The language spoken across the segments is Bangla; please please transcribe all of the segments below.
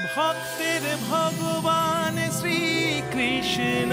ভক্তের ভগবান শ্রীকৃষ্ণ।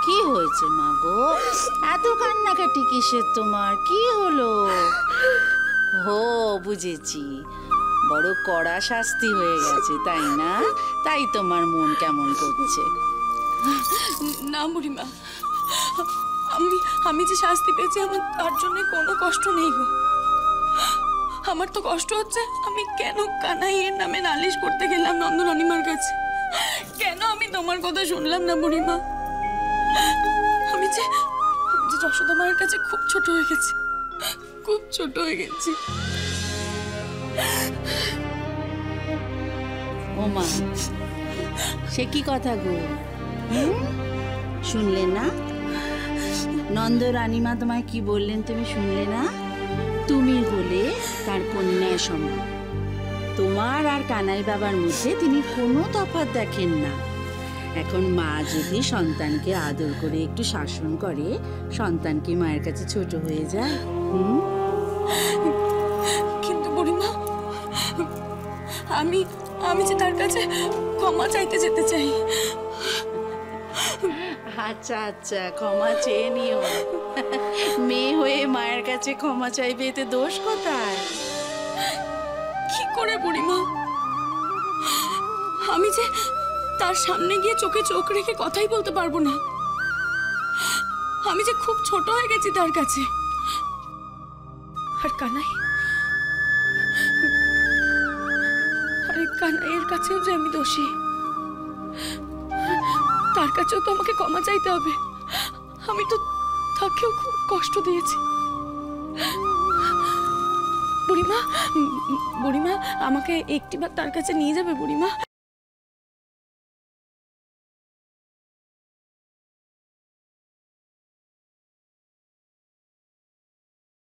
কি হয়েছে মা গো? এত কান্নাকাটি কিসের তোমার? কি হলো? ও বুঝেছি, বড় কড়া শাস্তি হয়ে গেছে তাই না? তাই তোমার মন কেমন করছে। না বুড়িমা, আমি যে শাস্তি পেয়েছি আমার তার জন্য কোনো কষ্ট নেই গো। আমার তো কষ্ট হচ্ছে আমি কেন কানাইয়ের নামে নালিশ করতে গেলাম নন্দরানীমার কাছে। কেন আমি তোমার কথা শুনলাম না বুড়িমা? আমি যে যশোদা মায়ের কাছে খুব ছোট হয়ে গেছি, খুব ছোট হয়ে গেছি। ও মা, সে কি কথা গো? শুনলে না নন্দ রানীমা তোমায় কি বললেন? তুমি শুনলে না? তুমি হলে তার কন্যা সমান। তোমার আর কানাই বাবার মধ্যে তিনি কোনো তফাৎ দেখেন না। এখন মা যদি সন্তানকে আদর করে একটু শাসন করে, সন্তান কি মায়ের কাছে ছোট হয়ে যায়? কিন্তু বুড়িমা, আমি যে তার কাছে ক্ষমা চাইতে যেতে চাই। আচ্ছা আচ্ছা, ক্ষমা চেয়ে নিও। মেয়ে হয়ে মায়ের কাছে ক্ষমা চাইবে, এতে দোষ কোথায়? কি করে বুড়িমা? আমি যে তার সামনে গিয়ে চোখে চোখ রেখে কথাই বলতে পারবো না। আমি যে খুব ছোট হয়ে গেছি তার কাছে। আর কানাইয়ের কাছেও যে আমি দোষী, তার কাছেও তো আমাকে ক্ষমা চাইতে হবে। আমি তো তাকেও খুব কষ্ট দিয়েছি। বুড়িমা, আমাকে একটিবার তার কাছে নিয়ে যাবে বুড়িমা?